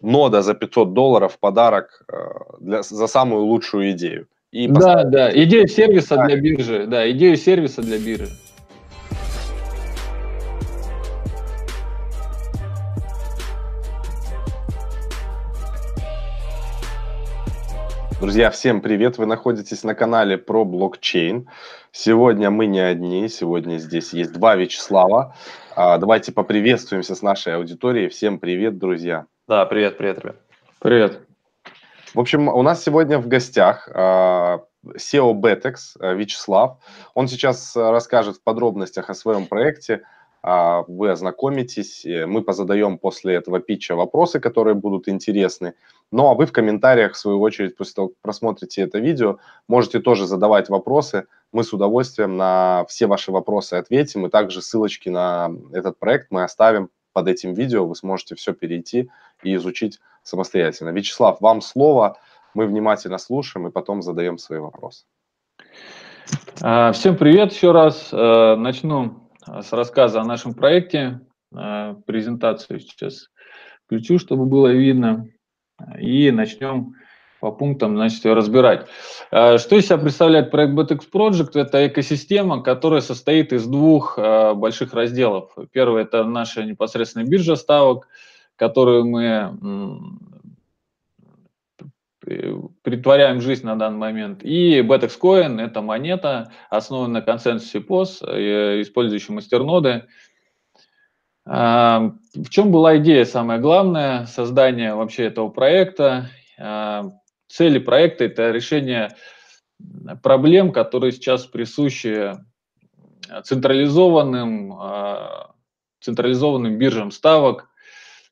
нода за $500 в подарок за самую лучшую идею. И Да, идею сервиса для биржи. Да, идею сервиса для биржи. Друзья, всем привет! Вы находитесь на канале про блокчейн. Сегодня мы не одни, сегодня здесь есть два Вячеслава. Давайте поприветствуемся с нашей аудиторией. Всем привет, друзья! Да, привет, ребят. Привет. В общем, у нас сегодня в гостях SEO Betex Вячеслав. Он сейчас расскажет в подробностях о своем проекте. Вы ознакомитесь, мы позадаем после этого питча вопросы, которые будут интересны. Ну а вы в комментариях, в свою очередь, после того, как просмотрите это видео, можете тоже задавать вопросы. Мы с удовольствием на все ваши вопросы ответим. И также ссылочки на этот проект мы оставим под этим видео. Вы сможете все перейти и изучить самостоятельно. Вячеслав, вам слово. Мы внимательно слушаем и потом задаем свои вопросы. Всем привет еще раз. Начну с рассказа о нашем проекте. Презентацию сейчас включу, чтобы было видно. И начнем по пунктам, значит, ее разбирать. Что из себя представляет проект Betex Project? Это экосистема, которая состоит из двух больших разделов. Первый – это наша непосредственная биржа ставок, которую мы притворяем в жизнь на данный момент. И Betex Coin – это монета, основанная на консенсусе POS, использующая мастерноды. В чем была идея, самое главное, создания вообще этого проекта? Цели проекта – это решение проблем, которые сейчас присущи централизованным биржам ставок.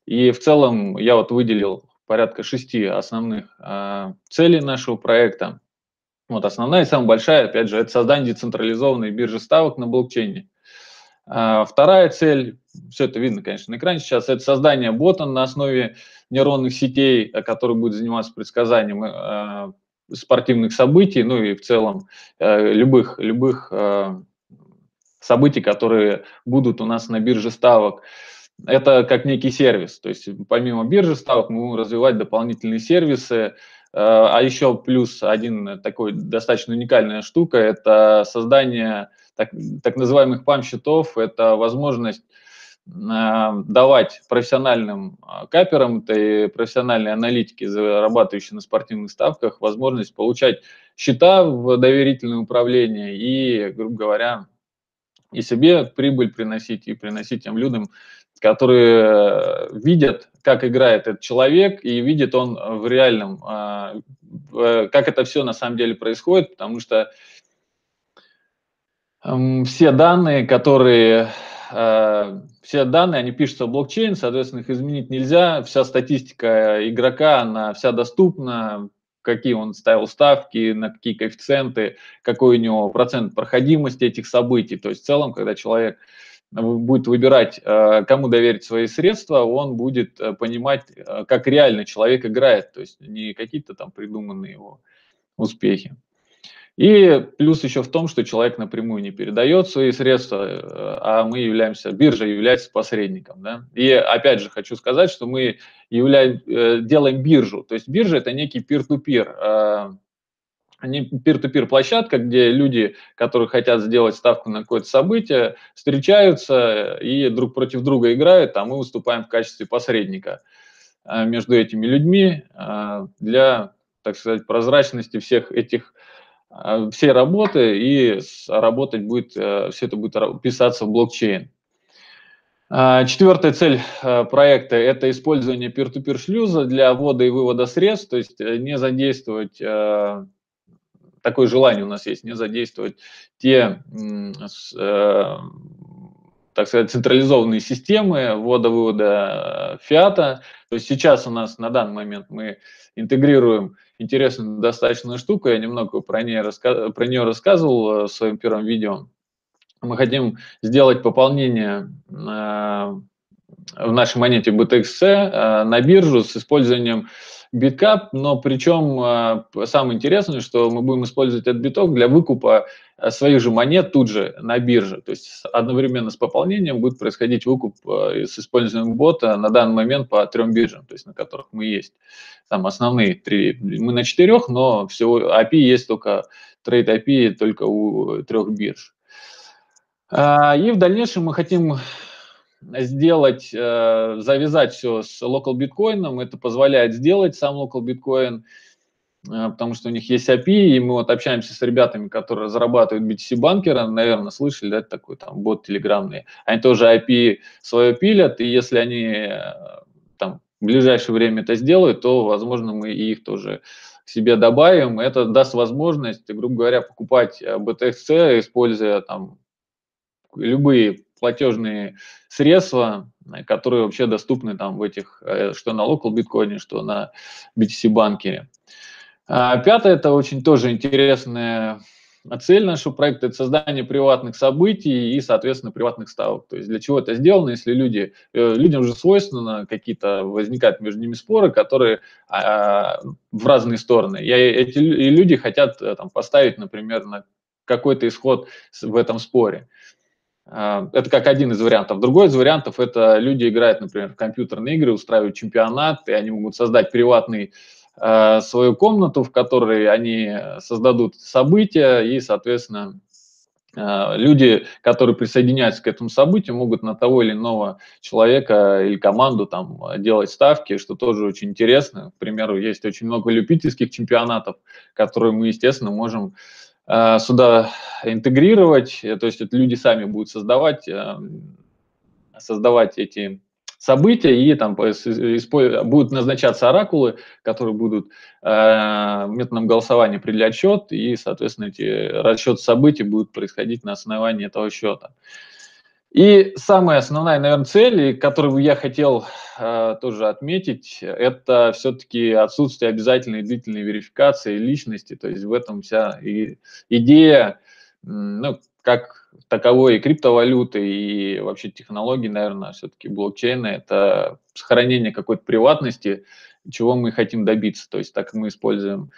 И в целом я вот выделил порядка 6 основных целей нашего проекта. Вот основная и самая большая, опять же, это создание децентрализованной биржи ставок на блокчейне. Вторая цель, все это видно, конечно, на экране сейчас, это создание бота на основе нейронных сетей, который будет заниматься предсказанием спортивных событий, ну и в целом любых событий, которые будут у нас на бирже ставок. Это как некий сервис, то есть помимо биржи ставок мы будем развивать дополнительные сервисы. А еще плюс один такой достаточно уникальная штука – это создание так называемых PAM-счетов. Это возможность давать профессиональным каперам, это и профессиональные аналитики, зарабатывающие на спортивных ставках, возможность получать счета в доверительное управление и, грубо говоря, и себе прибыль приносить, и приносить тем людям, которые видят, как играет этот человек, и видит он в реальном, как это все на самом деле происходит, потому что все данные, они пишутся в блокчейн, соответственно, их изменить нельзя, вся статистика игрока, она вся доступна, какие он ставил ставки, на какие коэффициенты, какой у него процент проходимости этих событий. То есть в целом, когда человек будет выбирать, кому доверить свои средства, он будет понимать, как реально человек играет, то есть не какие-то там придуманные его успехи. И плюс еще в том, что человек напрямую не передает свои средства, а биржа является посредником. Да? И опять же хочу сказать, что мы делаем биржу, то есть биржа – это некий peer-to-peer, peer-to-peer площадка, где люди, которые хотят сделать ставку на какое-то событие, встречаются и друг против друга играют, а мы выступаем в качестве посредника между этими людьми для, так сказать, прозрачности всей работы, и работать будет, все это будет писаться в блокчейн. Четвертая цель проекта – это использование peer-to-peer шлюза для ввода и вывода средств, то есть не задействовать, такое желание у нас есть, не задействовать те, так сказать, централизованные системы ввода-вывода фиата. То есть сейчас у нас на данный момент мы интегрируем интересную достаточно штуку, я немного про нее рассказывал в своем первом видео. Мы хотим сделать пополнение в нашей монете BTXC на биржу с использованием биткап, но причем самое интересное, что мы будем использовать этот биток для выкупа своих же монет тут же на бирже. То есть одновременно с пополнением будет происходить выкуп с использованием бота на данный момент по 3 биржам, то есть на которых мы есть. Там основные 3, мы на 4, но всего API есть только, трейд API только у 3 бирж. И в дальнейшем мы хотим сделать, завязать все с Local Bitcoin. Это позволяет сделать сам Local Bitcoin, потому что у них есть API, и мы вот общаемся с ребятами, которые разрабатывают BTC-банкера, наверное, слышали, да, такой там бот телеграммный. Они тоже API свое пилят, и если они там в ближайшее время это сделают, то, возможно, мы их тоже к себе добавим. Это даст возможность, грубо говоря, покупать BTC, используя там любые платежные средства, которые вообще доступны там в этих, что на Local Bitcoin, что на BTC-банкере. Пятое, это очень тоже интересная цель нашего проекта, это создание приватных событий и, соответственно, приватных ставок. То есть для чего это сделано, если людям же свойственно какие-то возникают между ними споры, которые в разные стороны. И люди хотят там поставить, например, на какой-то исход в этом споре. Это как один из вариантов. Другой из вариантов – это люди играют, например, в компьютерные игры, устраивают чемпионат, и они могут создать приватный свою комнату, в которой они создадут события, и, соответственно, люди, которые присоединяются к этому событию, могут на того или иного человека или команду там делать ставки, что тоже очень интересно. К примеру, есть очень много любительских чемпионатов, которые мы, естественно, можем сюда интегрировать, то есть это люди сами будут создавать эти события, и там будут назначаться оракулы, которые будут методом голосования определять счет, и, соответственно, расчет событий будут происходить на основании этого счета. И самая основная, наверное, цель, которую я хотел тоже отметить, это все-таки отсутствие обязательной длительной верификации личности. То есть в этом вся идея, ну, как таковой и криптовалюты, и вообще технологии, наверное, все-таки блокчейна, это сохранение какой-то приватности, чего мы хотим добиться. То есть так как мы используем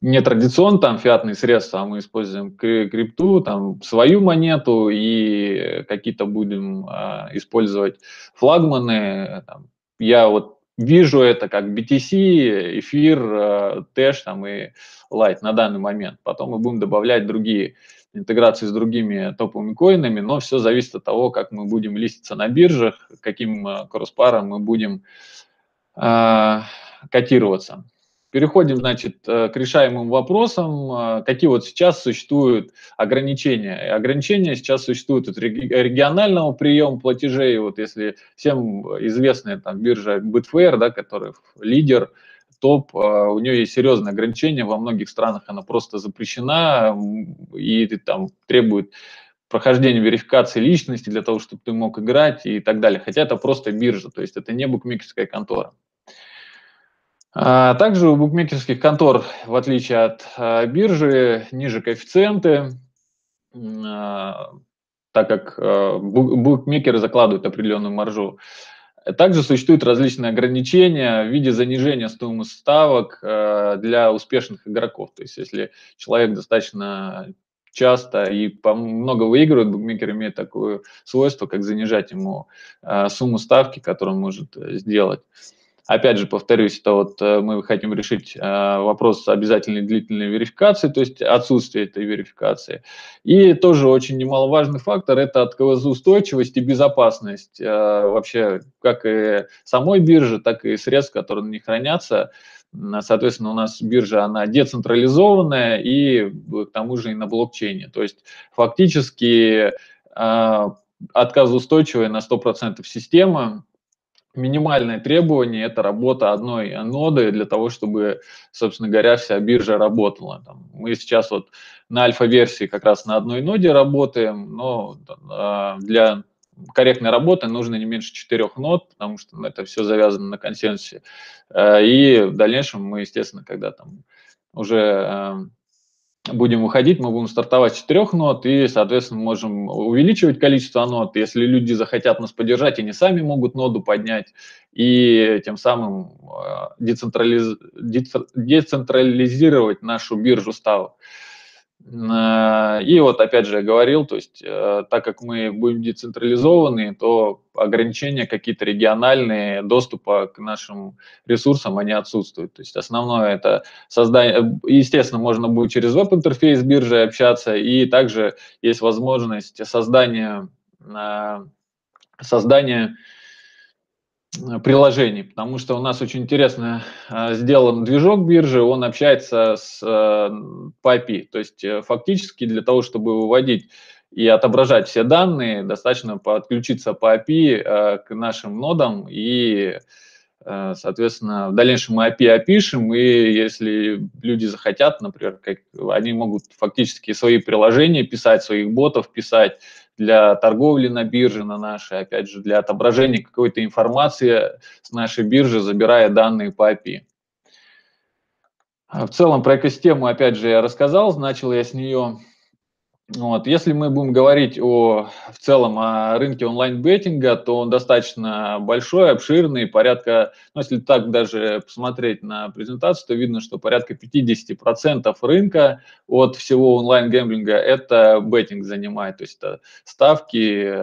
не традиционно там фиатные средства, а мы используем крипту, там свою монету и какие-то будем использовать флагманы. Там. Я вот вижу это как BTC, эфир, Тэш там, и Light на данный момент. Потом мы будем добавлять другие интеграции с другими топовыми коинами, но все зависит от того, как мы будем листиться на биржах, каким кросспаром мы будем котироваться. Переходим, значит, к решаемым вопросам. Какие вот сейчас существуют ограничения? Ограничения сейчас существуют от регионального приема платежей. Вот если всем известная там биржа Betfair, да, который лидер, топ, у нее есть серьезные ограничения. Во многих странах она просто запрещена и там требует прохождения верификации личности для того, чтобы ты мог играть и так далее. Хотя это просто биржа, то есть это не букмекерская контора. Также у букмекерских контор, в отличие от биржи, ниже коэффициенты, так как букмекеры закладывают определенную маржу. Также существуют различные ограничения в виде занижения стоимости ставок для успешных игроков. То есть если человек достаточно часто и много выигрывает, букмекер имеет такое свойство, как занижать ему сумму ставки, которую он может сделать. Опять же, повторюсь, это вот мы хотим решить вопрос обязательной длительной верификации, то есть отсутствие этой верификации. И тоже очень немаловажный фактор – это отказоустойчивость и безопасность вообще как и самой биржи, так и средств, которые на ней хранятся. Соответственно, у нас биржа, она децентрализованная и к тому же и на блокчейне. То есть фактически отказоустойчивая на 100% система. Минимальное требование – это работа одной ноды для того, чтобы, собственно говоря, вся биржа работала. Там, мы сейчас вот на альфа-версии как раз на одной ноде работаем, но для корректной работы нужно не меньше 4 нод, потому что это все завязано на консенсусе. И в дальнейшем мы, естественно, когда там уже будем выходить, мы будем стартовать с 4 нод и, соответственно, можем увеличивать количество нод. Если люди захотят нас поддержать, они сами могут ноду поднять и тем самым децентрализировать нашу биржу ставок. И вот опять же я говорил, то есть так как мы будем децентрализованы, то ограничения какие-то региональные доступа к нашим ресурсам, они отсутствуют. То есть основное это создание, естественно, можно будет через веб-интерфейс биржи общаться, и также есть возможность создания приложений, потому что у нас очень интересно сделан движок биржи, он общается по API, то есть фактически для того, чтобы выводить и отображать все данные, достаточно подключиться по API к нашим нодам и, соответственно, в дальнейшем мы API опишем, и если люди захотят, например, они могут фактически свои приложения писать, своих ботов писать, для торговли на бирже, на нашей, опять же, для отображения какой-то информации с нашей биржи, забирая данные по API. В целом про экосистему, опять же, я рассказал, начал я с нее. Вот. Если мы будем говорить в целом о рынке онлайн-беттинга, то он достаточно большой, обширный, порядка, ну, если так даже посмотреть на презентацию, то видно, что порядка 50% рынка от всего онлайн-гэмблинга это беттинг занимает, то есть это ставки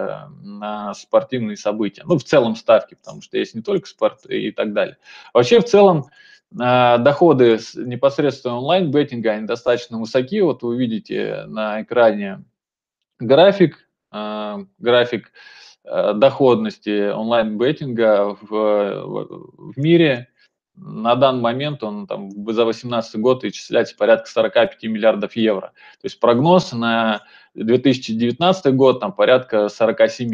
на спортивные события. Ну, в целом ставки, потому что есть не только спорт и так далее. Вообще, в целом, доходы непосредственно онлайн-беттинга, они достаточно высоки. Вот вы видите на экране график доходности онлайн-беттинга в мире. На данный момент он там за 2018 год исчисляется порядка 45 миллиардов евро. То есть прогноз на 2019 год там порядка 47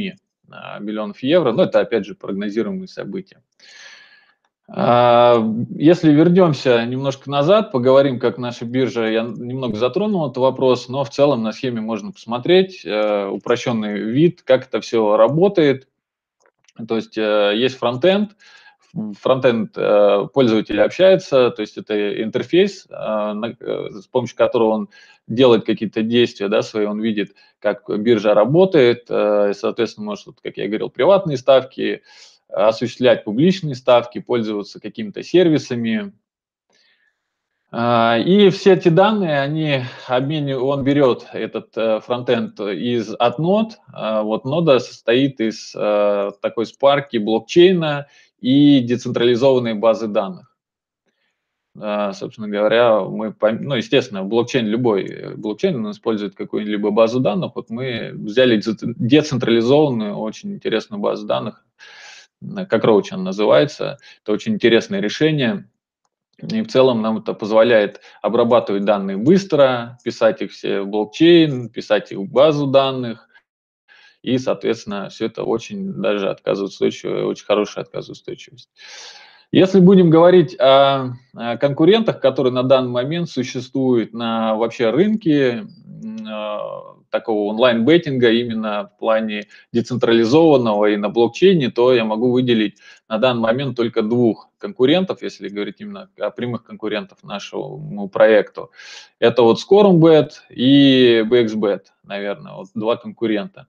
миллионов евро. Но это опять же прогнозируемые события. Если вернемся немножко назад, поговорим, как наша биржа, я немного затронул этот вопрос, но в целом на схеме можно посмотреть упрощенный вид, как это все работает. То есть есть фронтенд, пользователь общается, то есть это интерфейс, с помощью которого он делает какие-то действия, да, свои, он видит, как биржа работает, соответственно, может, как я говорил, приватные ставки, осуществлять публичные ставки, пользоваться какими-то сервисами. И все эти данные, он берет этот фронтенд от нод. Вот нода состоит из такой спарки блокчейна и децентрализованной базы данных. Собственно говоря, естественно, любой блокчейн, он использует какую-либо базу данных. Вот мы взяли децентрализованную, очень интересную базу данных, как Roach она называется. Это очень интересное решение. И в целом нам это позволяет обрабатывать данные быстро, писать их все в блокчейн, писать их в базу данных. И, соответственно, все это очень даже отказоустойчиво, очень хорошая отказоустойчивость. Если будем говорить о конкурентах, которые на данный момент существуют на вообще рынке такого онлайн-беттинга, именно в плане децентрализованного и на блокчейне, то я могу выделить на данный момент только двух конкурентов, если говорить именно о прямых конкурентах нашему проекту. Это вот ScoreumBet и BXBet, наверное, вот два конкурента.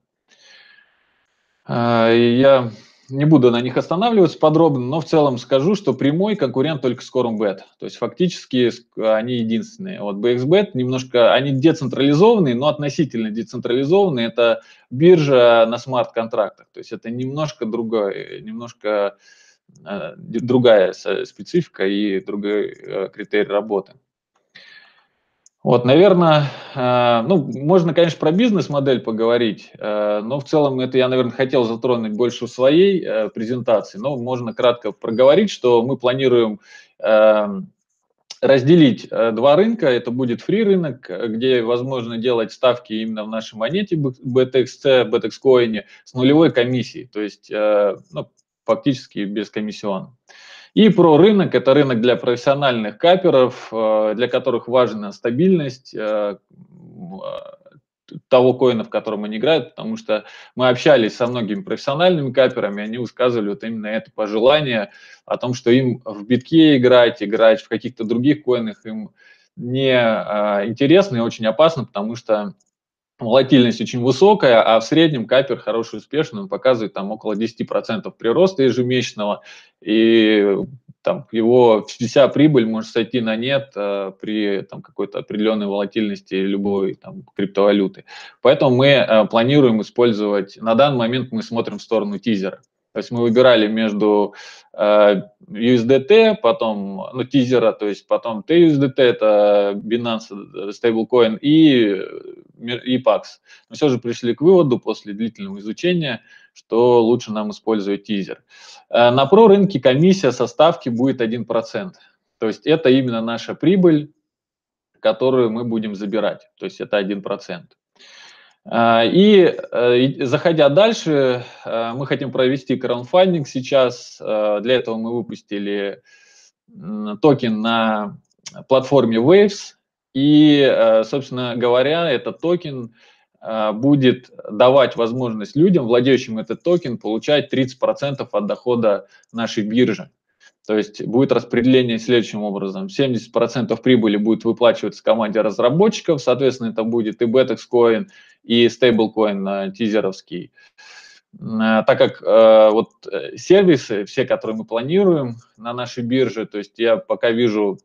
Я не буду на них останавливаться подробно, но в целом скажу, что прямой конкурент только ScoreumBet. То есть фактически они единственные. Вот BXBet немножко, они децентрализованные, но относительно децентрализованные. Это биржа на смарт-контрактах. То есть это немножко другая специфика и другой критерий работы. Вот, наверное, можно, конечно, про бизнес-модель поговорить, но в целом это я, наверное, хотел затронуть больше в своей презентации, но можно кратко проговорить, что мы планируем разделить два рынка. Это будет фри-рынок, где возможно делать ставки именно в нашей монете BTXC, BTXCoin с нулевой комиссией, то есть фактически без комиссиона. И про рынок, это рынок для профессиональных каперов, для которых важна стабильность того коина, в котором они играют, потому что мы общались со многими профессиональными каперами, они высказывали вот именно это пожелание о том, что им в битке играть в каких-то других коинах им не интересно и очень опасно, потому что волатильность очень высокая, а в среднем капер хороший, успешный, он показывает там около 10% прироста ежемесячного, и там его вся прибыль может сойти на нет при там какой-то определенной волатильности любой там криптовалюты. Поэтому мы планируем использовать, на данный момент мы смотрим в сторону тизера. То есть мы выбирали между USDT, потом, ну, тизера, то есть потом TUSDT, это Binance Stablecoin, и PAX. Мы все же пришли к выводу после длительного изучения, что лучше нам использовать тизер. На прорынке комиссия со ставки будет 1%. То есть это именно наша прибыль, которую мы будем забирать. То есть это 1%. И заходя дальше, мы хотим провести краудфандинг сейчас. Для этого мы выпустили токен на платформе Waves. И, собственно говоря, этот токен будет давать возможность людям, владеющим этот токен, получать 30% от дохода нашей биржи. То есть будет распределение следующим образом. 70% прибыли будет выплачиваться команде разработчиков, соответственно, это будет и BETEX Coin, и стейблкоин тизеровский. Так как вот сервисы, все, которые мы планируем на нашей бирже, то есть я пока вижу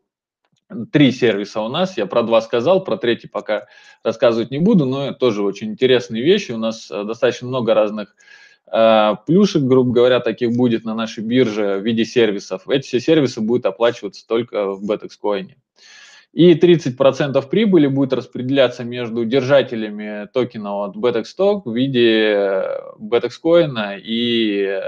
3 сервиса у нас, я про 2 сказал, про третий пока рассказывать не буду, но тоже очень интересные вещи. У нас достаточно много разных плюшек, грубо говоря, таких будет на нашей бирже в виде сервисов. Эти все сервисы будут оплачиваться только в BETEX Coin. И 30% прибыли будет распределяться между держателями токена от BETEX Stock в виде BETEX Coin и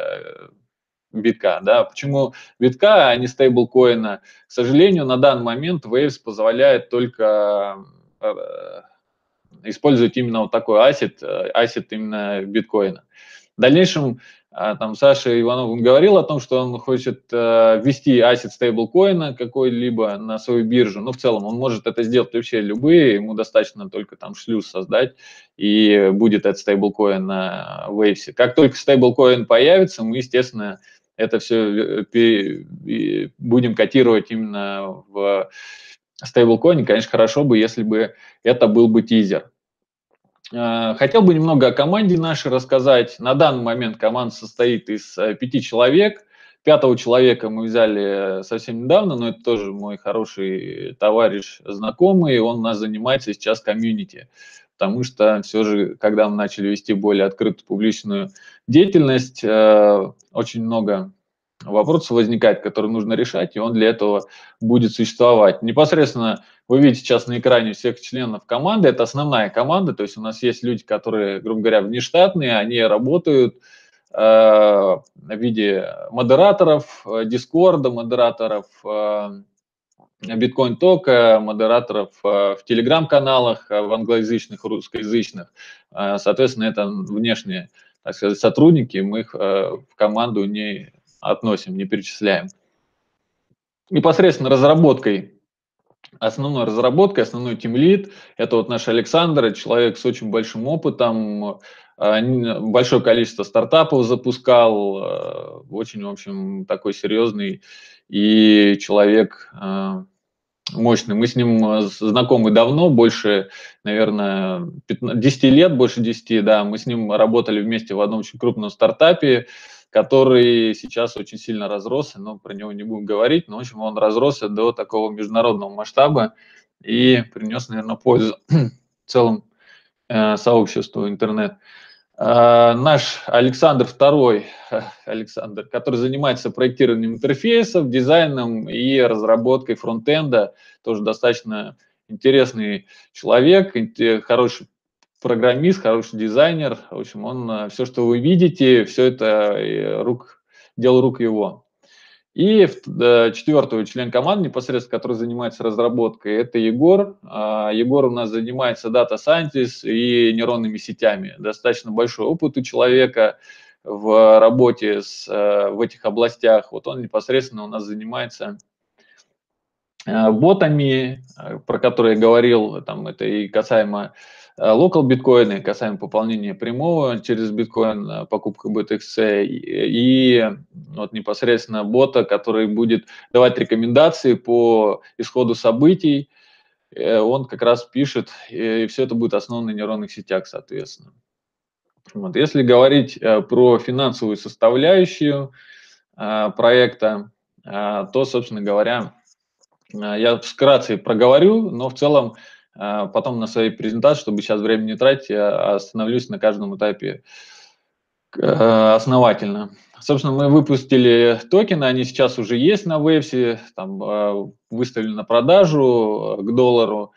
битка. Да? Почему битка, а не стейблкоина? К сожалению, на данный момент Waves позволяет только использовать именно вот такой ассет именно биткоина. В дальнейшем там Саша Иванов говорил о том, что он хочет ввести ассет стейблкоина какой-либо на свою биржу. Но в целом он может это сделать вообще любые, ему достаточно только там шлюз создать, и будет этот стейблкоин на Waves. Как только стейблкоин появится, мы, естественно, это все будем котировать именно в стейблкоине. Конечно, хорошо бы, если бы это был бы тизер. Хотел бы немного о команде нашей рассказать. На данный момент команда состоит из 5 человек. 5-го человека мы взяли совсем недавно, но это тоже мой хороший товарищ, знакомый. Он у нас занимается сейчас комьюнити, потому что все же, когда мы начали вести более открытую публичную деятельность, очень много вопросов возникает, которые нужно решать, и он для этого будет существовать. Непосредственно вы видите сейчас на экране всех членов команды, это основная команда, то есть у нас есть люди, которые, грубо говоря, внештатные, они работают в виде модераторов Дискорда, модераторов биткоин-тока, модераторов в телеграм-каналах, в англоязычных, русскоязычных. Соответственно, это внешние, так сказать, сотрудники, мы их в команду не относим, не перечисляем. Непосредственно основной разработкой, основной тимлид, это вот наш Александр, человек с очень большим опытом, большое количество стартапов запускал, очень, в общем, такой серьезный и человек мощный. Мы с ним знакомы давно, больше, наверное, 10 лет, больше 10, да, мы с ним работали вместе в одном очень крупном стартапе, который сейчас очень сильно разросся, но про него не будем говорить, но, в общем, он разросся до такого международного масштаба и принес, наверное, пользу целому сообществу интернет. Наш Александр II, Александр, который занимается проектированием интерфейсов, дизайном и разработкой фронтенда, тоже достаточно интересный человек, хороший программист, хороший дизайнер. В общем, он все, что вы видите, все это дело рук его. И 4-й член команды, непосредственно, который занимается разработкой, это Егор. Егор у нас занимается Data Scientist и нейронными сетями. Достаточно большой опыт у человека в работе в этих областях. Вот он непосредственно у нас занимается ботами, про которые я говорил, там это и касаемо local биткоина, и касаемо пополнения прямого через биткоин, покупка BTC, и вот непосредственно бота, который будет давать рекомендации по исходу событий, он как раз пишет, и все это будет основано на нейронных сетях, соответственно. Вот. Если говорить про финансовую составляющую проекта, то, собственно говоря, я вкратце проговорю, но в целом потом на своей презентации, чтобы сейчас время не тратить, я остановлюсь на каждом этапе основательно. Собственно, мы выпустили токены, они сейчас уже есть на Вэвсе, там выставлены на продажу к доллару.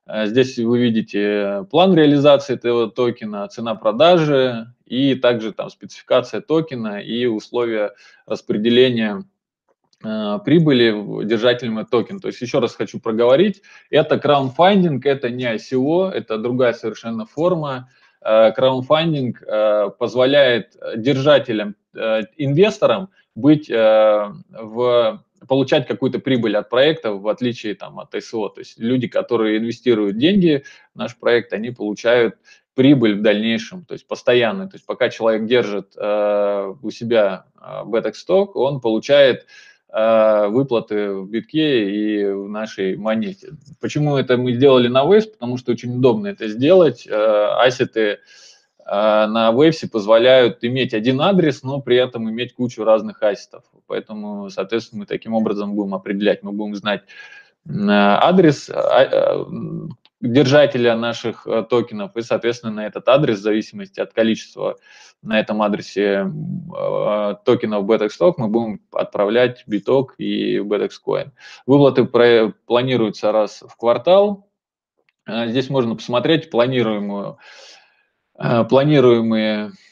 Здесь вы видите план реализации этого токена, цена продажи и также там спецификация токена и условия распределения прибыли держателям этого токена. То есть еще раз хочу проговорить, это краундфандинг, это не ICO, это другая совершенно форма. Краундфандинг позволяет держателям, инвесторам получать какую-то прибыль от проекта, в отличие там, от ICO. То есть люди, которые инвестируют деньги в наш проект, они получают прибыль в дальнейшем, то есть постоянно. То есть пока человек держит у себя BETX сток, он получает выплаты в битке и в нашей монете. Почему это мы сделали на Waves? Потому что очень удобно это сделать. Ассеты на Waves позволяют иметь один адрес, но при этом иметь кучу разных ассетов. Поэтому, соответственно, мы таким образом будем определять. Мы будем знать адрес держателя наших токенов и, соответственно, на этот адрес, в зависимости от количества на этом адресе токенов BETX Stock, мы будем отправлять биток и BETX Coin. Выплаты планируются раз в квартал. Здесь можно посмотреть планируемые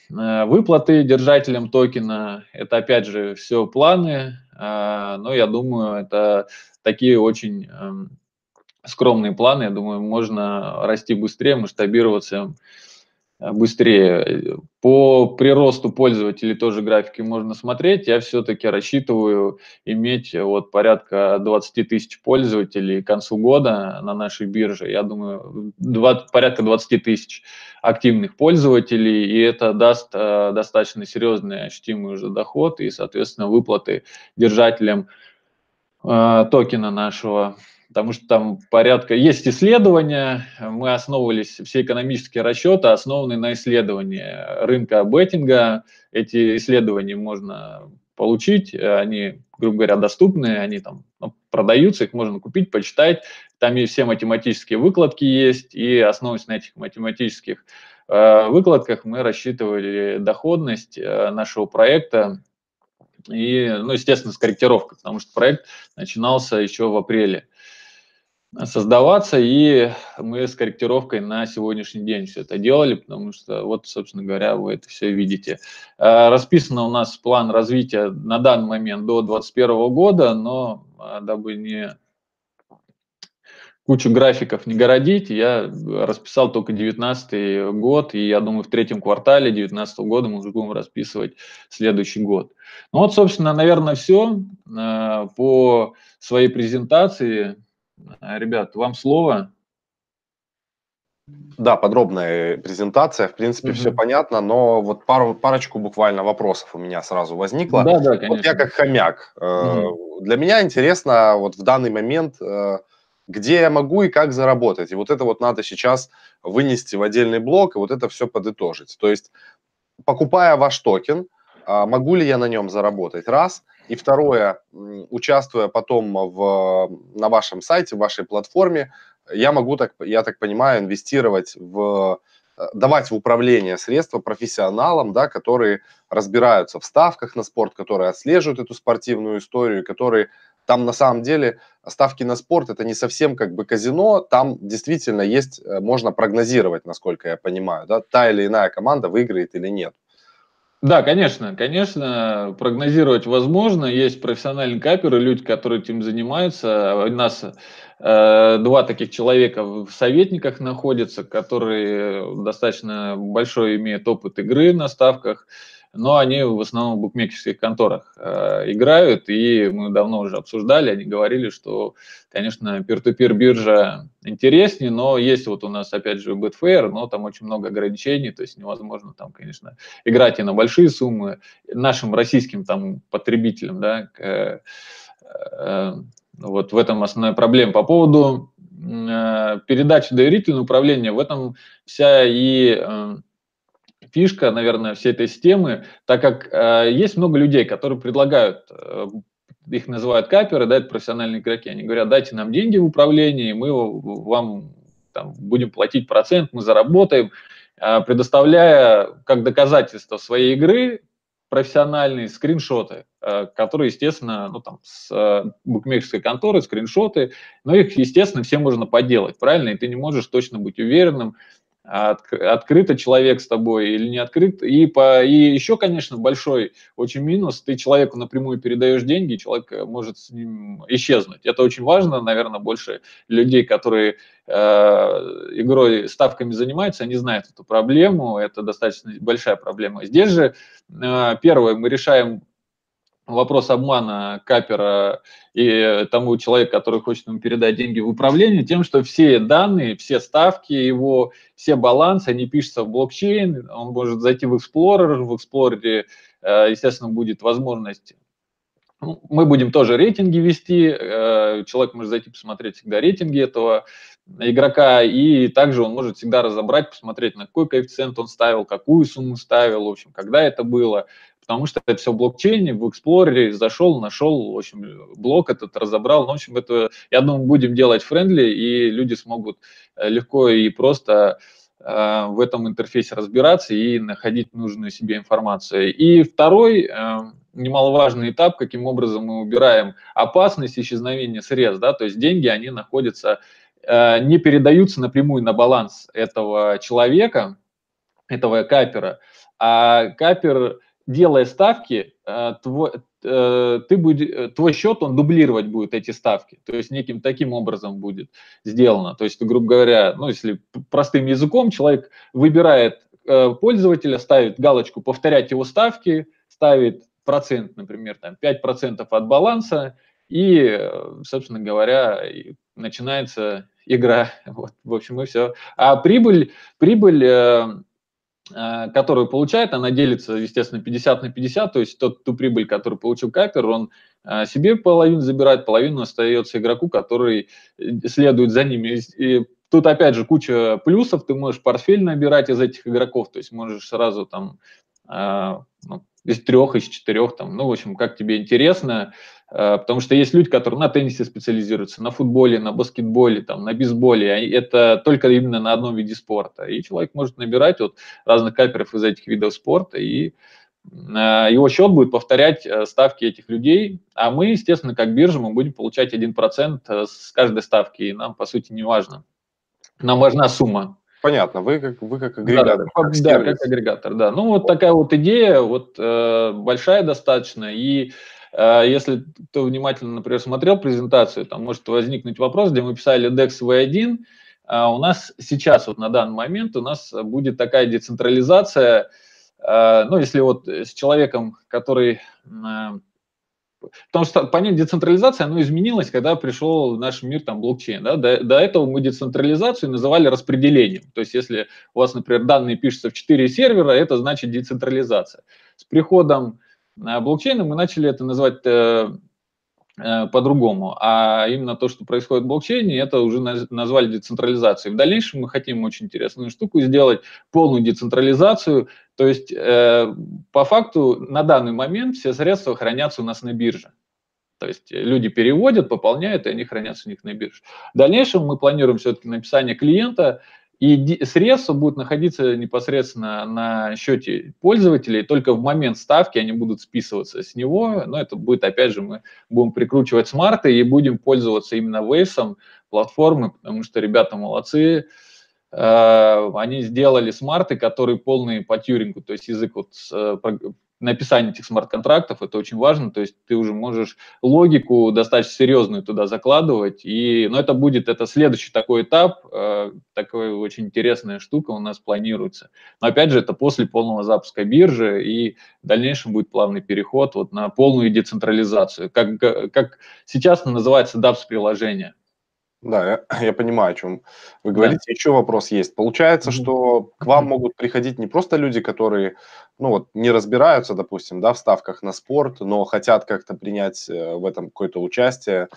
выплаты держателям токена. Это, опять же, все планы, но я думаю, это такие очень скромные планы. Я думаю, можно расти быстрее, масштабироваться быстрее. По приросту пользователей тоже графики можно смотреть. Я все-таки рассчитываю иметь вот порядка 20 тысяч пользователей к концу года на нашей бирже. Я думаю, порядка 20 тысяч активных пользователей, и это даст достаточно серьезный ощутимый уже доход и, соответственно, выплаты держателям токена нашего. Потому что там есть исследования, мы основывались, все экономические расчеты основаны на исследовании рынка беттинга. Эти исследования можно получить, они, грубо говоря, доступны, они там продаются, их можно купить, почитать. Там и все математические выкладки есть, и основываясь на этих математических выкладках мы рассчитывали доходность нашего проекта. И, естественно, с корректировкой, потому что проект начинался еще в апреле создаваться, и мы с корректировкой на сегодняшний день все это делали, потому что, вот, собственно говоря, вы это все видите. Расписан у нас план развития на данный момент до 2021 года, но дабы не кучу графиков не городить, я расписал только 2019 год, и я думаю, в третьем квартале 2019 года мы уже будем расписывать следующий год. Ну вот, собственно, наверное, все по своей презентации. Ребят, вам слово. Да, подробная презентация, в принципе, все понятно, но вот парочку буквально вопросов у меня сразу возникло. Да, Вот конечно. я как хомяк, для меня интересно вот в данный момент, где я могу и как заработать. И вот это вот надо сейчас вынести в отдельный блок и вот это все подытожить. То есть, покупая ваш токен, могу ли я на нем заработать? Раз. И второе, участвуя потом на вашем сайте, в вашей платформе, я могу, я так понимаю, инвестировать давать в управление средства профессионалам, да, которые разбираются в ставках на спорт, которые отслеживают эту спортивную историю, которые там на самом деле ставки на спорт это не совсем как бы казино, там действительно можно прогнозировать, насколько я понимаю, да, та или иная команда выиграет или нет. Да, конечно, прогнозировать возможно. Есть профессиональные каперы, люди, которые этим занимаются. У нас два таких человека в советниках находятся, которые достаточно большой имеют опыт игры на ставках, но они в основном в букмекерских конторах играют, и мы давно уже обсуждали, они говорили, что, конечно, peer-to-peer биржа интереснее, но есть вот у нас, опять же, Betfair, но там очень много ограничений, то есть невозможно там, конечно, играть и на большие суммы нашим российским там потребителям, да, вот в этом основная проблема. По поводу передачи доверительного управления, в этом вся и фишка, наверное, всей этой системы, так как есть много людей, которые предлагают их называют каперы, да, это профессиональные игроки, они говорят, дайте нам деньги в управлении, мы вам там будем платить процент, мы заработаем, предоставляя как доказательство своей игры профессиональные скриншоты, которые, естественно, ну, там, с букмекерской конторы, скриншоты, но их, естественно, все можно подделать, правильно? И ты не можешь точно быть уверенным, открыто человек с тобой или не открыт. И еще, конечно, большой очень минус, ты человеку напрямую передаешь деньги, человек может с ним исчезнуть. Это очень важно, наверное, больше людей, которые игрой, ставками занимаются, они знают эту проблему, это достаточно большая проблема. Здесь же первое, мы решаем вопрос обмана капера и тому человеку, который хочет ему передать деньги в управление, тем, что все данные, все ставки его, все балансы, они пишутся в блокчейн, он может зайти в Explorer, в Explorer, естественно, будет возможность. Мы будем тоже рейтинги вести, человек может зайти посмотреть всегда рейтинги этого игрока, и также он может всегда разобрать, посмотреть, на какой коэффициент он ставил, какую сумму ставил, в общем, когда это было, потому что это все в блокчейне, в Explorer зашел, нашел, в общем, блок этот разобрал, ну, в общем, это, я думаю, будем делать френдли, и люди смогут легко и просто в этом интерфейсе разбираться и находить нужную себе информацию. И второй немаловажный этап, каким образом мы убираем опасность исчезновения средств, да, то есть деньги, они находятся, не передаются напрямую на баланс этого человека, этого капера, а капер, делая ставки, твой счет, он дублировать будет эти ставки, то есть неким таким образом будет сделано, то есть, грубо говоря, ну, если простым языком, человек выбирает пользователя, ставит галочку «повторять его ставки», ставит процент, например, там 5% от баланса, и, собственно говоря, начинается игра. Вот, в общем, и все. А прибыль которую получает, она делится, естественно, 50 на 50, то есть ту прибыль, которую получил капер, он себе половину забирает, половину остается игроку, который следует за ними. И тут, опять же, куча плюсов, ты можешь портфель набирать из этих игроков, то есть можешь сразу там из 3, из 4, там, ну, в общем, как тебе интересно, потому что есть люди, которые на теннисе специализируются, на футболе, на баскетболе, там, на бейсболе, это только именно на одном виде спорта, и человек может набирать вот разных каперов из этих видов спорта, и его счет будет повторять ставки этих людей, а мы, естественно, как биржа, мы будем получать 1% с каждой ставки, и нам, по сути, не важно. Нам важна сумма. Понятно, вы как агрегатор, как да, сервис. как агрегатор, да. Ну, вот такая вот идея, вот большая достаточно, и если кто внимательно, например, смотрел презентацию, там может возникнуть вопрос, где мы писали DEX V1, у нас сейчас, вот на данный момент, у нас будет такая децентрализация, ну, если вот с человеком, который... Потому что понятие децентрализации, оно изменилось, когда пришел в наш мир там блокчейн. Да? До этого мы децентрализацию называли распределением. То есть если у вас, например, данные пишутся в 4 сервера, это значит децентрализация. С приходом блокчейна мы начали это называть по-другому, а именно то, что происходит в блокчейне, это уже назвали децентрализацией. В дальнейшем мы хотим очень интересную штуку сделать, полную децентрализацию, то есть по факту на данный момент все средства хранятся у нас на бирже. То есть люди переводят, пополняют, и они хранятся у них на бирже. В дальнейшем мы планируем все-таки написание клиента, и средства будут находиться непосредственно на счете пользователей, только в момент ставки они будут списываться с него, но это будет, опять же, мы будем прикручивать смарты и будем пользоваться именно Waves платформы, потому что ребята молодцы, они сделали смарты, которые полные по тьюрингу, то есть язык вот написание этих смарт-контрактов, это очень важно, то есть ты уже можешь логику достаточно серьезную туда закладывать, но это будет, это следующий такой этап, такая очень интересная штука у нас планируется. Но опять же, это после полного запуска биржи, и в дальнейшем будет плавный переход вот на полную децентрализацию, как сейчас называется DApps-приложение. Да, я понимаю, о чем вы говорите. Да. Еще вопрос есть. Получается, что к вам могут приходить не просто люди, которые, ну вот, не разбираются, допустим, да, в ставках на спорт, но хотят как-то принять в этом какое-то участие,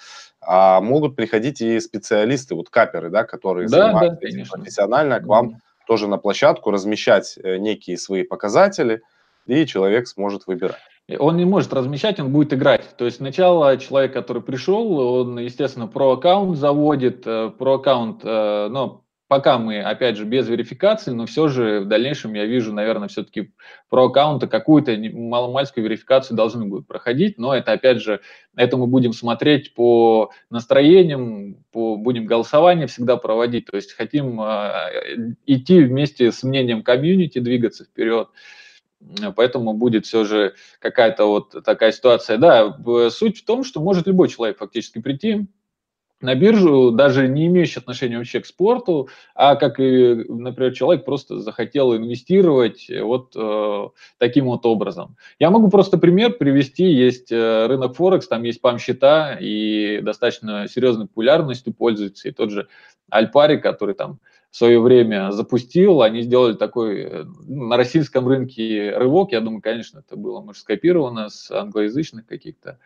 а могут приходить и специалисты, вот каперы, да, которые занимаются этим профессионально, к вам тоже на площадку размещать некие свои показатели, и человек сможет выбирать. Он не может размещать, он будет играть. То есть сначала человек, который пришел, он, естественно, про-аккаунт заводит, про-аккаунт, но пока мы, опять же, без верификации, но все же в дальнейшем я вижу, наверное, все-таки про-аккаунты какую-то маломальскую верификацию должны будут проходить, но это, опять же, это мы будем смотреть по настроениям, будем голосование всегда проводить, то есть хотим идти вместе с мнением комьюнити, двигаться вперед. Поэтому будет все же какая-то вот такая ситуация. Да, суть в том, что может любой человек фактически прийти на биржу, даже не имеющий отношения вообще к спорту, а как и, например, человек просто захотел инвестировать вот таким вот образом. Я могу просто пример привести. Есть рынок Форекс, там есть ПАМ-счета, и достаточно серьезной популярностью пользуется. И тот же Альпари, который там в свое время запустил, они сделали такой на российском рынке рывок. Я думаю, конечно, это было, может, скопировано с англоязычных каких-то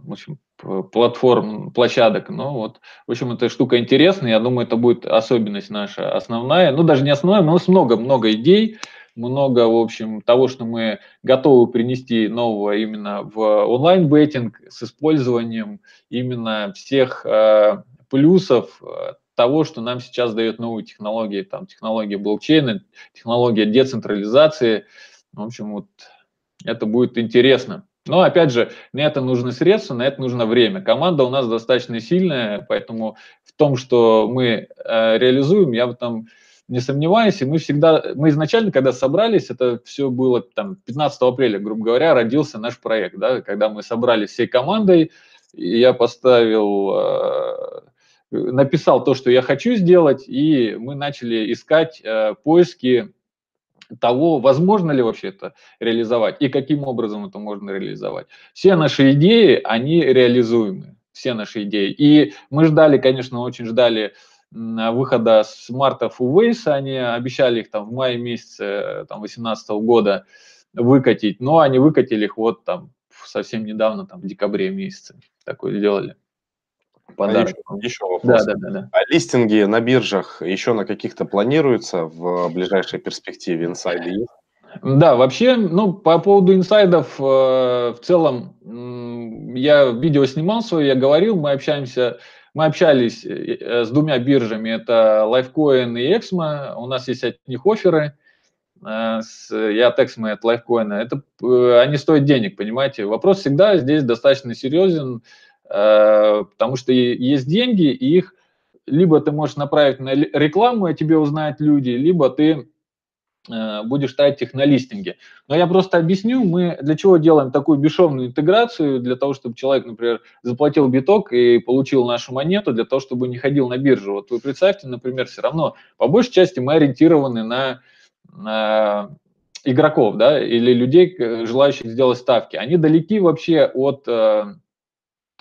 в общем, платформ, площадок. Но вот, в общем, эта штука интересная. Я думаю, это будет особенность наша основная. Ну, даже не основная, но у нас много идей, много, в общем, того, что мы готовы принести нового именно в онлайн-беттинг с использованием именно всех плюсов того, что нам сейчас дает новые технологии, там, технология блокчейна, технология децентрализации. В общем, вот это будет интересно. Но, опять же, на это нужны средства, на это нужно время. Команда у нас достаточно сильная, поэтому в том, что мы реализуем, я в этом не сомневаюсь. И мы изначально, когда собрались, это все было там 15 апреля, грубо говоря, родился наш проект, да, когда мы собрались всей командой, и я написал то, что я хочу сделать, и мы начали искать поиски того, возможно ли вообще это реализовать и каким образом это можно реализовать. Все наши идеи, они реализуемы, все наши идеи. И мы ждали, конечно, очень ждали выхода смартов у Waze, они обещали их там в мае месяце 2018 года выкатить, но они выкатили их вот там совсем недавно, там в декабре месяце, такое сделали. Подарок. Еще вопрос. Да. А листинги на биржах еще на каких-то планируются в ближайшей перспективе? Инсайды есть? Да, вообще, ну, по поводу инсайдов, в целом, я видео снимал свое, я говорил, мы общались с двумя биржами, это Lifecoin и Exmo, у нас есть от них офферы, и от Exmo, и от Lifecoin, они стоят денег, понимаете. Вопрос всегда здесь достаточно серьезен, потому что есть деньги, и их либо ты можешь направить на рекламу, и о тебе узнают люди, либо ты будешь тратить их на листинге. Но я просто объясню, мы для чего делаем такую бесшовную интеграцию, для того, чтобы человек, например, заплатил биток и получил нашу монету, для того, чтобы не ходил на биржу. Вот вы представьте, например, все равно, по большей части мы ориентированы на игроков, да, или людей, желающих сделать ставки. Они далеки вообще от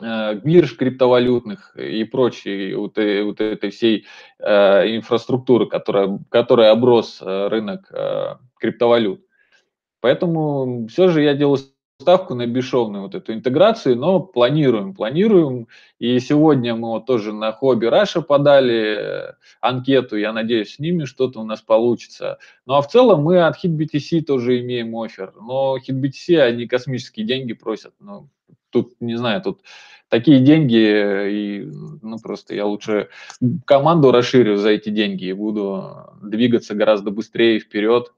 бирж криптовалютных и прочей вот этой всей инфраструктуры, которая оброс рынок криптовалют. Поэтому все же я делаю ставку на бесшовную вот эту интеграцию, но планируем. И сегодня мы вот тоже на Хобби Раша подали анкету, я надеюсь, с ними что-то у нас получится. Ну а в целом мы от HitBTC тоже имеем оффер, но HitBTC, они космические деньги просят, ну, тут, не знаю, тут такие деньги, и, ну, просто я лучше команду расширю за эти деньги и буду двигаться гораздо быстрее вперед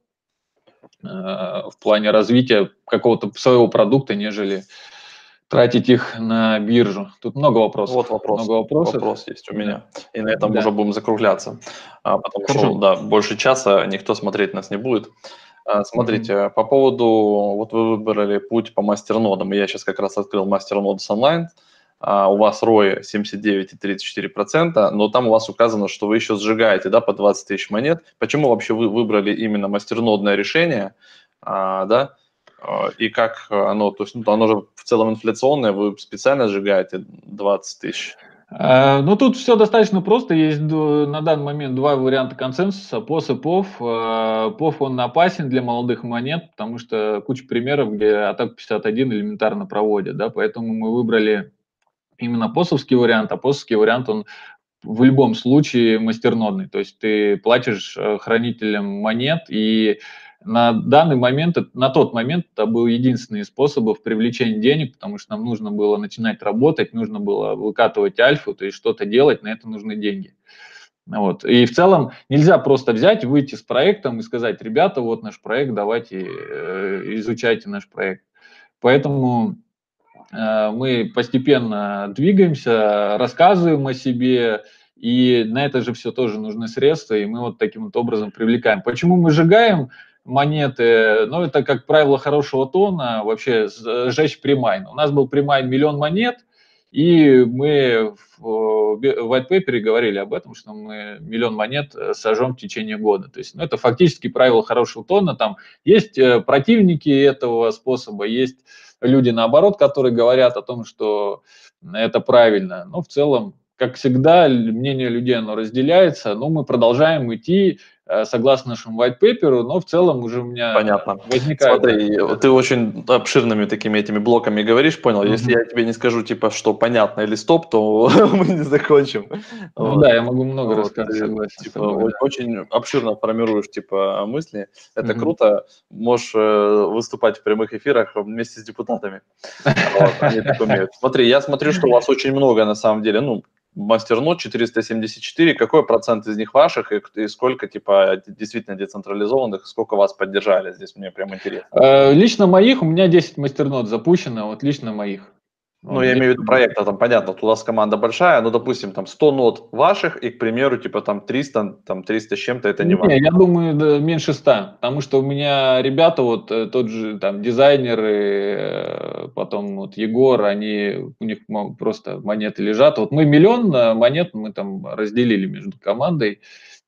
в плане развития какого-то своего продукта, нежели тратить их на биржу. Тут много вопросов. Вот вопрос. Много вопросов. Вопрос есть у меня. И на этом Да. уже будем закругляться. Потому Хорошо. что, да, больше часа никто смотреть нас не будет. Смотрите, по поводу, вот вы выбрали путь по мастернодам. Я сейчас как раз открыл мастернодс онлайн. У вас ROI 79,34%, но там у вас указано, что вы еще сжигаете, да, по 20 тысяч монет. Почему вообще вы выбрали именно мастернодное решение, да, и как оно, то есть, ну, оно же в целом инфляционное, вы специально сжигаете 20 тысяч? Ну, тут все достаточно просто. Есть на данный момент два варианта консенсуса, POS и POF. POF, он опасен для молодых монет, потому что куча примеров, где атаку 51 элементарно проводят, да, поэтому мы выбрали именно POS-овский вариант, а POS-овский вариант, он в любом случае мастернодный, то есть ты платишь хранителям монет, и На данный момент, на тот момент это был единственный способ привлечения денег, потому что нам нужно было начинать работать, нужно было выкатывать альфу, то есть что-то делать, на это нужны деньги. Вот. И в целом нельзя просто взять, выйти с проектом и сказать: ребята, вот наш проект, давайте изучайте наш проект. Поэтому мы постепенно двигаемся, рассказываем о себе, и на это же все тоже нужны средства, и мы вот таким вот образом привлекаем. Почему мы сжигаем монеты? Ну, это, как правило, хорошего тона, вообще сжечь премайн. У нас был премайн 1 000 000 монет, и мы в white paper говорили об этом, что мы 1 000 000 монет сожжем в течение года. То есть, ну, это фактически правило хорошего тона. Там есть противники этого способа, есть люди, наоборот, которые говорят о том, что это правильно. Но в целом, как всегда, мнение людей, оно разделяется, но мы продолжаем идти согласно нашему white paper, но в целом уже у меня Понятно. возникает... Смотри, ты очень обширными такими этими блоками говоришь, понял? Если я тебе не скажу, типа, что понятно или стоп, то мы не закончим. Ну Вот. да, я могу много Вот, рассказать, ты, согласен с типа, тобой. очень обширно формируешь, типа, мысли. Это Мгм. круто. Можешь выступать в прямых эфирах вместе с депутатами. Вот, они так умеют. Смотри, я смотрю, что у вас очень много, на самом деле, ну, мастернод 474, какой процент из них ваших и сколько, типа, действительно децентрализованных, сколько вас поддержали? Здесь мне прям интересно. Лично моих, у меня 10 мастернод запущено, вот лично моих. Ну, Вот, я 10 имею в виду проекта, там, понятно, у вас команда большая, ну, допустим, там, 100 нод ваших, и, к примеру, типа, там, 300, там, 300 с чем-то, это не важно. Не, я думаю, да, меньше 100, потому что у меня ребята, вот тот же там дизайнеры, потом вот Егор, у них просто монеты лежат. Вот мы 1 000 000 монет мы там разделили между командой,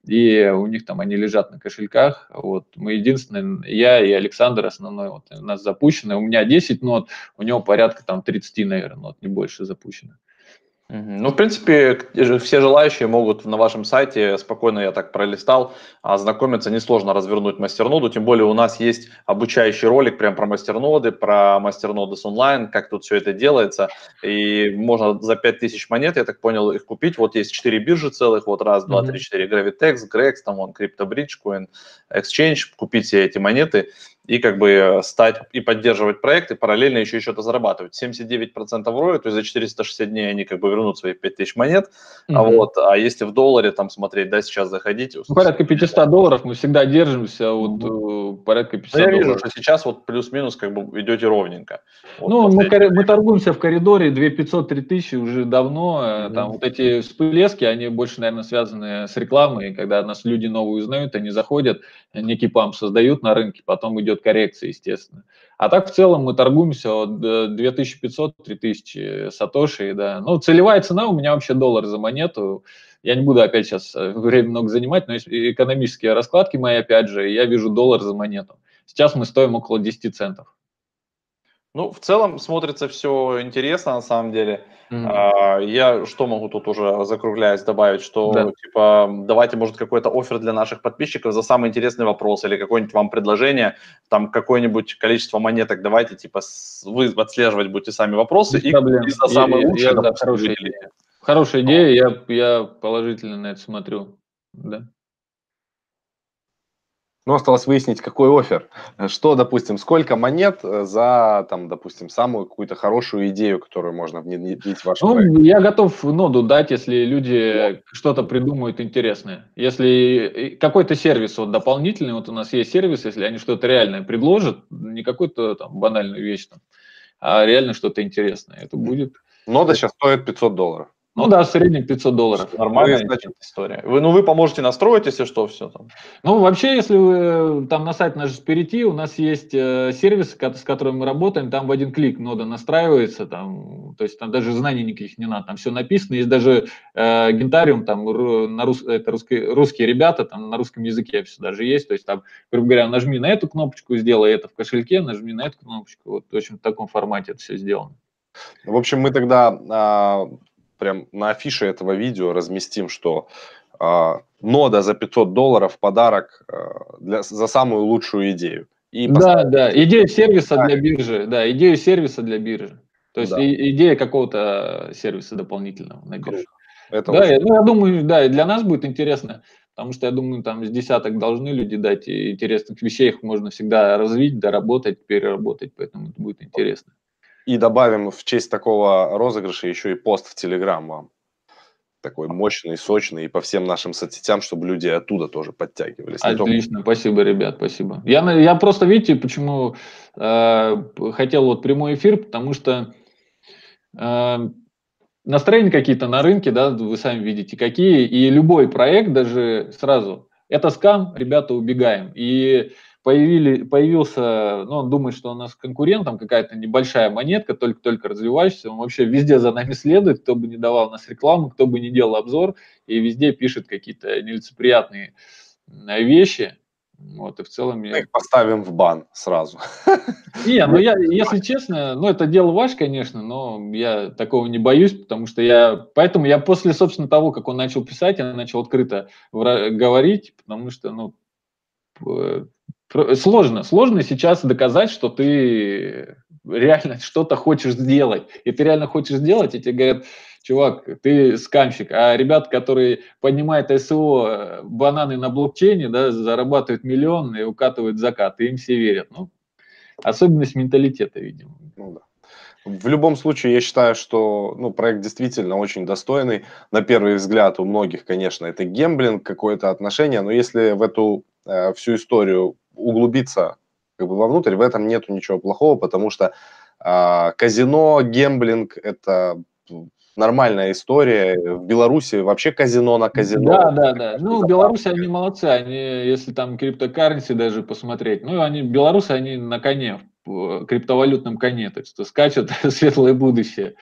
и у них там они лежат на кошельках. Вот мы единственные, я и Александр основной, вот у нас запущено. У меня 10 нот, у него порядка там 30, наверное, нот, не больше запущено. Ну, в принципе, все желающие могут на вашем сайте спокойно, я так пролистал, ознакомиться, несложно развернуть мастерноду, тем более у нас есть обучающий ролик прям про мастерноды с онлайн, как тут все это делается, и можно за 5000 монет, я так понял, их купить. Вот есть 4 биржи целых, вот раз, два, три, 4, Gravitex, Grex, там вон, CryptoBridge, Coin Exchange, купить все эти монеты и как бы стать и поддерживать проект, и параллельно еще что-то зарабатывать. 79% ROI, то есть за 460 дней они как бы вернут свои 5000 монет, а если в долларе там смотреть, да, сейчас заходить... Порядка $500 мы всегда держимся, вот порядка $500. Я вижу, что сейчас вот плюс-минус как бы идете ровненько. Ну, мы торгуемся в коридоре 2500-3000 уже давно. Там вот эти всплески, они больше, наверное, связаны с рекламой. Когда нас люди новые узнают, они заходят, некий памп создают на рынке, потом идет коррекция, естественно. А так в целом мы торгуемся от 2500-3000 сатоши. Да. Ну, целевая цена у меня вообще $1 за монету. Я не буду опять сейчас время много занимать, но есть экономические раскладки мои, опять же, я вижу $1 за монету. Сейчас мы стоим около 10 центов. Ну, в целом смотрится все интересно, на самом деле. Я что могу тут уже, закругляясь, добавить, что, типа, давайте, может, какой-то оффер для наших подписчиков за самый интересный вопрос или какое-нибудь вам предложение, там, какое-нибудь количество монеток, давайте, типа, вы отслеживать будете сами вопросы и за самые лучшие, Хорошая идея, я положительно на это смотрю, да. Ну, осталось выяснить, какой оффер. Что, допустим, сколько монет за, там, допустим, самую какую-то хорошую идею, которую можно внедрить в ваш проект? Я готов ноду дать, если люди что-то придумают интересное. Если какой-то сервис вот дополнительный, вот у нас есть сервис, если они что-то реальное предложат, не какую-то там банальную вещь, там, а реально что-то интересное, это будет. Нода сейчас стоит $500. Ну да, в среднем $500. Нормальная история. Вы поможете настроить, если что, все там. Ну, вообще, если вы там на сайт наш перейти, у нас есть сервис, с которым мы работаем, там в один клик нода настраивается, там, то есть там даже знаний никаких не надо, там все написано, есть даже Гентариум, там русские ребята, там на русском языке все даже есть, то есть там, грубо говоря, нажми на эту кнопочку, сделай это в кошельке, нажми на эту кнопочку, вот, в общем, в таком формате это все сделано. В общем, мы тогда прям на афише этого видео разместим, что нода за $500 в подарок за самую лучшую идею. И да, идея сервиса для биржи, идею сервиса для биржи. То есть идея какого-то сервиса дополнительного на бирже. Это я думаю, да, и для нас будет интересно. потому что я думаю, там с десяток должны люди дать, и интересных вещей их можно всегда развить, доработать, переработать, поэтому это будет интересно. И добавим в честь такого розыгрыша еще и пост в Телеграм вам. Такой мощный, сочный, и по всем нашим соцсетям, чтобы люди оттуда тоже подтягивались. Отлично, спасибо, ребят, спасибо. Я просто, видите, почему хотел вот прямой эфир, потому что настроения какие-то на рынке, да, вы сами видите, какие, и любой проект даже сразу, это скам, ребята, убегаем. И появился, ну, он думает, что у нас конкурентом какая-то небольшая монетка, только-только развивающаяся, он вообще везде за нами следует, кто бы не давал нас рекламу, кто бы не делал обзор, и везде пишет какие-то нелицеприятные вещи. Вот, и в целом Мы их поставим в бан сразу. Не, ну если честно, ну это дело ваше, конечно, но я такого не боюсь, потому что поэтому я после, собственно, того, как он начал писать, я начал открыто говорить, потому что, ну, сложно сейчас доказать, что ты реально что-то хочешь сделать, и ты реально хочешь сделать, и тебе говорят: чувак, ты скамщик, а ребята, которые поднимают СО, бананы на блокчейне, да, зарабатывают миллион и укатывают закат, и им все верят. Ну, особенность менталитета, видимо. Ну, да. В любом случае, я считаю, что проект действительно очень достойный. На первый взгляд у многих, конечно, это гемблинг, какое-то отношение, но если в эту всю историю углубиться как бы вовнутрь, в этом нету ничего плохого, потому что казино, гемблинг – это нормальная история. В Беларуси вообще казино на казино. Да. Ну, белорусы, они молодцы. Они, если там криптокарренси даже посмотреть, ну, белорусы, они на коне, в криптовалютном коне, так что скачут светлое будущее.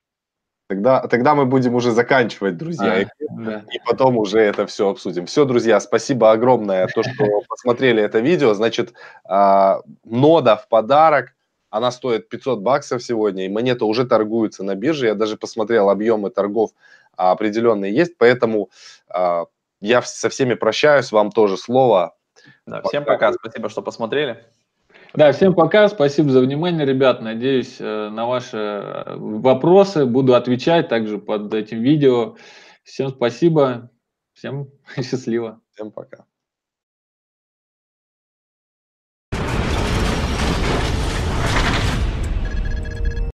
Тогда мы будем уже заканчивать, друзья, Да. и потом уже это все обсудим. Все, друзья, спасибо огромное, то, что посмотрели это видео. Значит, нода в подарок, она стоит $500 сегодня, и монета уже торгуется на бирже. Я даже посмотрел, объемы торгов определенные есть, поэтому я со всеми прощаюсь, вам тоже слово. Да, всем пока, спасибо, что посмотрели. Да, всем пока, спасибо за внимание, ребят. Надеюсь на ваши вопросы, буду отвечать также под этим видео. Всем спасибо, всем счастливо. Всем пока.